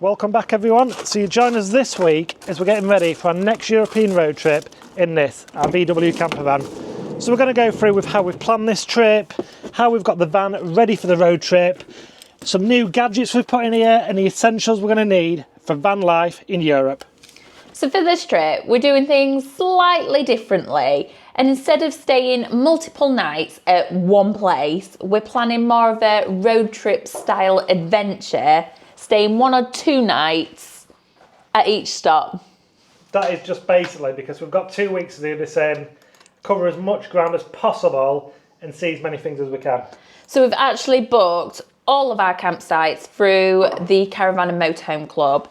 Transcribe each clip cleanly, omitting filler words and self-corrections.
Welcome back everyone. So you join us this week as we're getting ready for our next European road trip in this, our VW campervan. So we're going to go through with how we've planned this trip, how we've got the van ready for the road trip, some new gadgets we've put in here and the essentials we're going to need for van life in Europe. So for this trip, we're doing things slightly differently. And instead of staying multiple nights at one place, we're planning more of a road trip style adventure, staying 1 or 2 nights at each stop. That is just basically because we've got 2 weeks to do this in, cover as much ground as possible and see as many things as we can. So we've actually booked all of our campsites through the Caravan and Motorhome Club,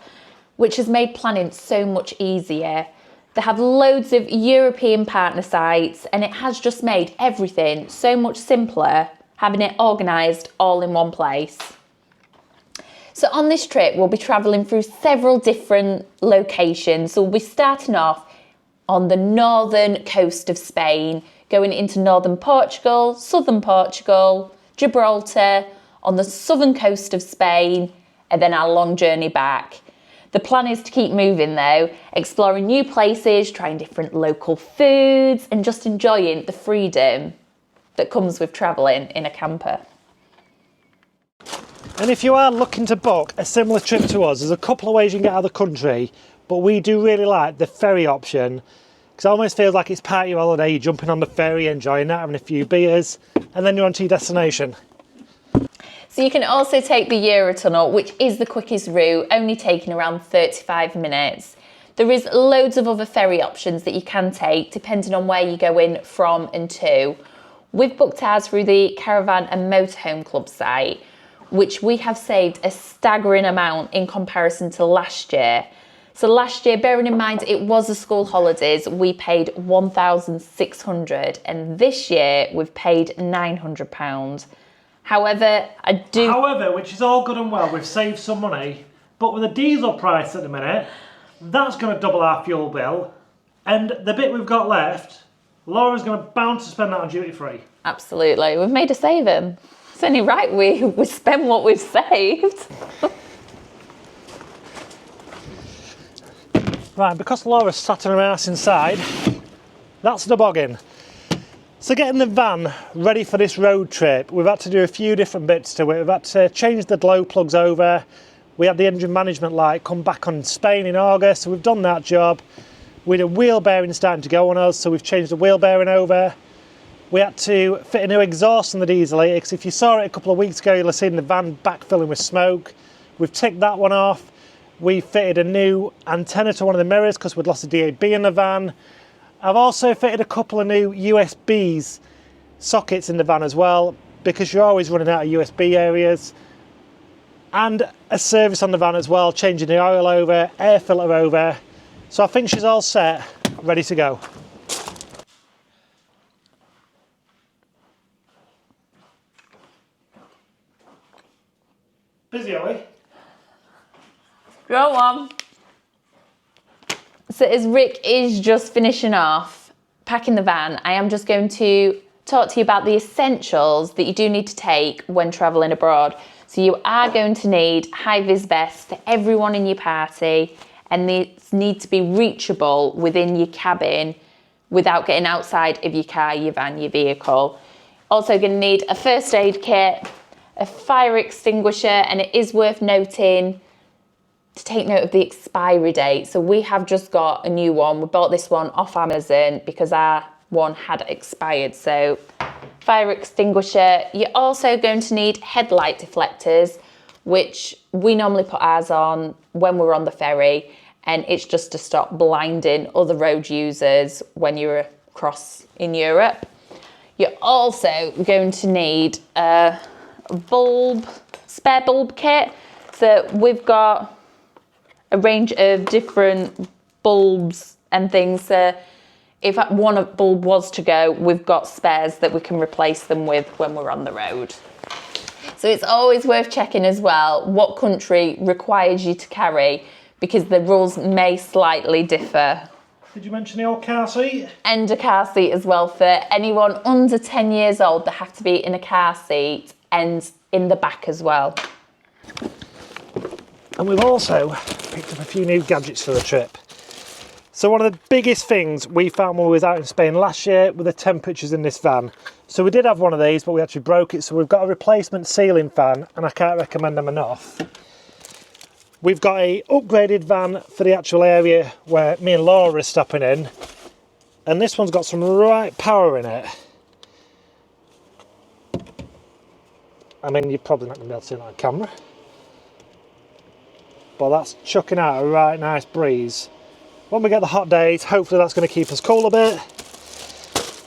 which has made planning so much easier. They have loads of European partner sites and it has just made everything so much simpler, having it organised all in one place. So on this trip, we'll be travelling through several different locations. So we'll be starting off on the northern coast of Spain, going into northern Portugal, southern Portugal, Gibraltar, on the southern coast of Spain, and then our long journey back. The plan is to keep moving though, exploring new places, trying different local foods, and just enjoying the freedom that comes with travelling in a camper. And if you are looking to book a similar trip to us, there's a couple of ways you can get out of the country, but we do really like the ferry option because it almost feels like it's part of your holiday. You're jumping on the ferry, enjoying that, having a few beers, and then you're on to your destination. So you can also take the Eurotunnel, which is the quickest route, only taking around 35 minutes. There is loads of other ferry options that you can take depending on where you go in from and to. We've booked ours through the Caravan and Motorhome Club site, which we have saved a staggering amount in comparison to last year. So last year, bearing in mind it was the school holidays, we paid £1,600 and this year we've paid £900. However, which is all good and well, we've saved some money, but with the diesel price at the minute, that's going to double our fuel bill, and the bit we've got left, Laura's going to bound to spend that on duty free. Absolutely, we've made a saving. It's only right we spend what we've saved. Right, because Laura's sat on her ass inside, that's the boggin. So getting the van ready for this road trip, we've had to do a few different bits to it. We've had to change the glow plugs over. We had the engine management light come back on Spain in August, so we've done that job. We had a wheel bearing starting to go on us, so we've changed the wheel bearing over. We had to fit a new exhaust on the diesel here, because if you saw it a couple of weeks ago, you'll have seen the van backfilling with smoke. We've ticked that one off. We fitted a new antenna to one of the mirrors because we'd lost a DAB in the van. I've also fitted a couple of new USBs sockets in the van as well, because you're always running out of USB areas. And a service on the van as well, changing the oil over, air filter over. So I think she's all set, ready to go. Busy, are we? Go on. So as Rick is just finishing off packing the van, I am just going to talk to you about the essentials that you do need to take when travelling abroad. So you are going to need high-vis vests for everyone in your party, and these need to be reachable within your cabin without getting outside of your car, your van, your vehicle. Also going to need a first aid kit, a fire extinguisher, and it is worth noting to take note of the expiry date. So we have just got a new one. We bought this one off Amazon because our one had expired. So fire extinguisher. You're also going to need headlight deflectors, which we normally put ours on when we're on the ferry, and it's just to stop blinding other road users when you're across in Europe. You're also going to need a spare bulb kit. So we've got a range of different bulbs and things. If one bulb was to go, we've got spares that we can replace them with when we're on the road. So it's always worth checking as well what country requires you to carry, because the rules may slightly differ. Did you mention the old car seat? And a car seat as well. For anyone under 10 years old, they have to be in a car seat and in the back as well. And we've also picked up a few new gadgets for the trip. So one of the biggest things we found when we was out in Spain last year were the temperatures in this van. So we did have one of these, but we actually broke it. So we've got a replacement ceiling fan, and I can't recommend them enough. We've got a upgraded van for the actual area where me and Laura are stopping in. And this one's got some right power in it. I mean, you're probably not going to be able to see it on camera. But that's chucking out a right nice breeze. When we get the hot days, hopefully that's going to keep us cool a bit.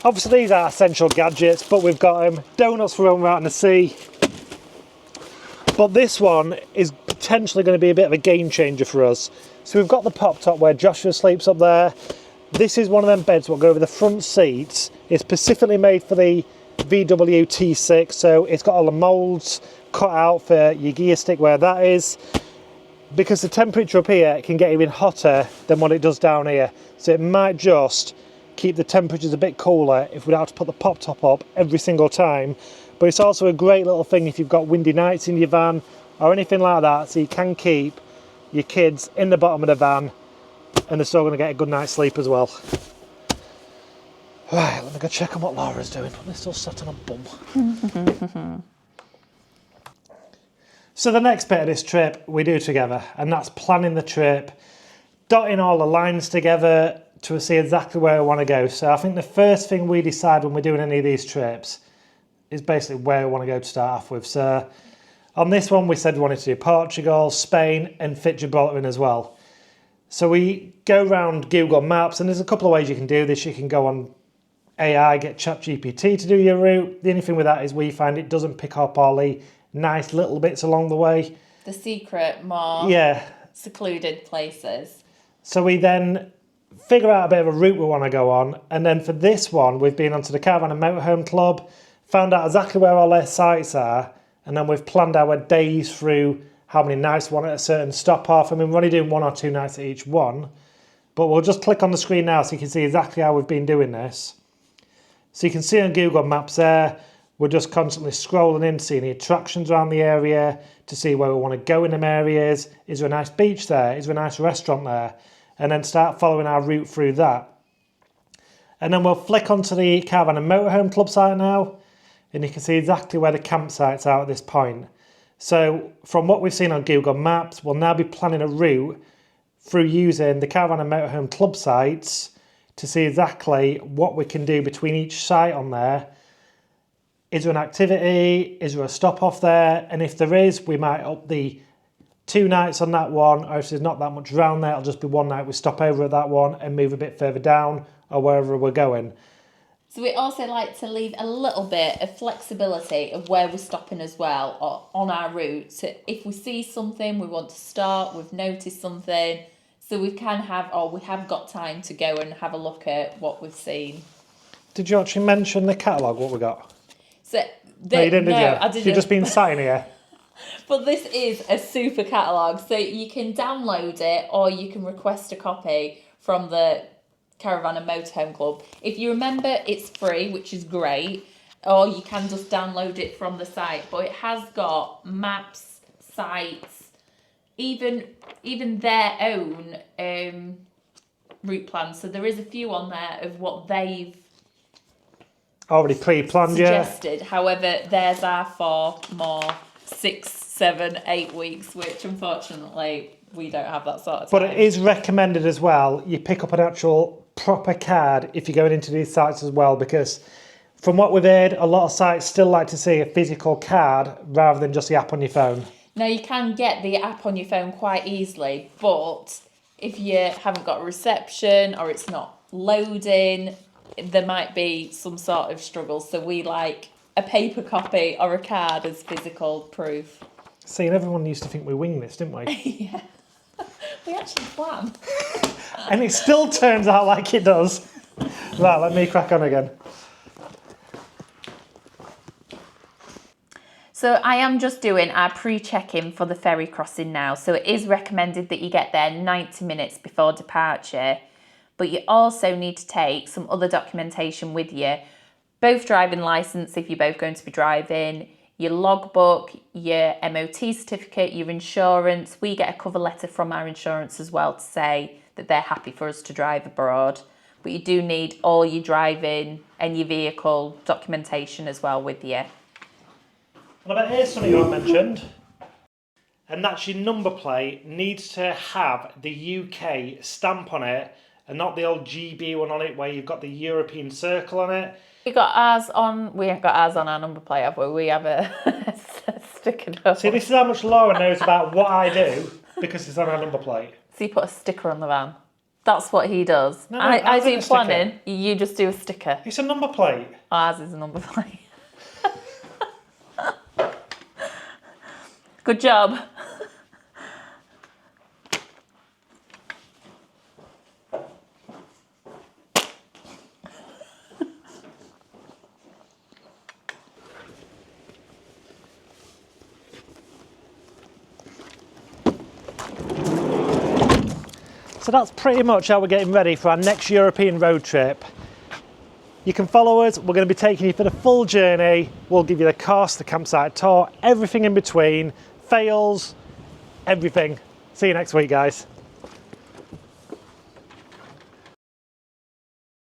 Obviously these are essential gadgets, but we've got donuts for when we're out in the sea. But this one is potentially going to be a bit of a game changer for us. So we've got the pop top where Joshua sleeps up there. This is one of them beds that will go over the front seats. It's specifically made for the VW T6, so it's got all the moulds cut out for your gear stick where that is. Because the temperature up here can get even hotter than what it does down here. So it might just keep the temperatures a bit cooler if we don't have to put the pop top up every single time. But it's also a great little thing if you've got windy nights in your van or anything like that, so you can keep your kids in the bottom of the van and they're still going to get a good night's sleep as well. Right, let me go check on what Laura's doing. They're still sat on a bum. So the next bit of this trip we do together, and that's planning the trip, dotting all the lines together to see exactly where we want to go. So I think the first thing we decide when we're doing any of these trips is basically where we want to go to start off with. So on this one we said we wanted to do Portugal, Spain and fit Gibraltar in as well. So we go around Google Maps, and there's a couple of ways you can do this. You can go on AI, get ChatGPT to do your route. The only thing with that is we find it doesn't pick up all the nice little bits along the way. The secret, more secluded places. So we then figure out a bit of a route we want to go on, and then for this one we've been onto the Caravan and Motorhome Club, found out exactly where all their sites are, and then we've planned our days through how many nights we want at a certain stop off. I mean, we're only doing 1 or 2 nights at each one, but we'll just click on the screen now so you can see exactly how we've been doing this. So you can see on Google Maps there, we're just constantly scrolling in to see any attractions around the area, to see where we want to go in them areas. Is there a nice beach there? Is there a nice restaurant there? And then start following our route through that. And then we'll flick onto the Caravan and Motorhome Club site now, and you can see exactly where the campsites are at this point. So from what we've seen on Google Maps, we'll now be planning a route through using the Caravan and Motorhome Club sites to see exactly what we can do between each site on there. Is there an activity? Is there a stop off there? And if there is, we might up the 2 nights on that one, or if there's not that much around there, it'll just be 1 night we stop over at that one and move a bit further down or wherever we're going. So we also like to leave a little bit of flexibility of where we're stopping as well, or on our route. So if we see something, we want to start, we've noticed something, so we can have, or we have got time to go and have a look at what we've seen. Did you actually mention the catalogue, what we got? So No, you didn't, did you? I didn't. You've just been sat in here. But this is a super catalogue, so you can download it or you can request a copy from the Caravan and Motorhome Club. If you remember, it's free, which is great, or you can just download it from the site. But it has got maps, sites, even their own route plans. So there is a few on there of what they've already pre-planned, suggested. However, theirs are for more 6, 7, 8 weeks, which unfortunately we don't have that sort of time. But it is recommended as well, you pick up an actual proper card if you're going into these sites as well, because from what we've heard, a lot of sites still like to see a physical card rather than just the app on your phone. Now, you can get the app on your phone quite easily, but if you haven't got a reception or it's not loading, there might be some sort of struggle. So we like a paper copy or a card as physical proof. See, and everyone used to think we winged this, didn't we? Yeah. We actually plan. And it still turns out like it does. Right, let me crack on again. So I am just doing our pre-check-in for the ferry crossing now. So it is recommended that you get there 90 minutes before departure. But you also need to take some other documentation with you. Both driving licence if you're both going to be driving, your logbook, your MOT certificate, your insurance. We get a cover letter from our insurance as well to say that they're happy for us to drive abroad. But you do need all your driving and your vehicle documentation as well with you. And I bet here's something you haven't mentioned, and that's your number plate needs to have the UK stamp on it and not the old GB one on it where you've got the European circle on it. We ain't got ours on our number plate, have we? We have a sticker. See, this is how much Laura knows about what I do because it's on our number plate. So you put a sticker on the van. That's what he does. No, I do a planning, you just do a sticker. It's a number plate. Ours is a number plate. Good job. So that's pretty much how we're getting ready for our next European road trip. You can follow us, we're going to be taking you for the full journey. We'll give you the cost, the campsite tour, everything in between, fails, everything. See you next week, guys.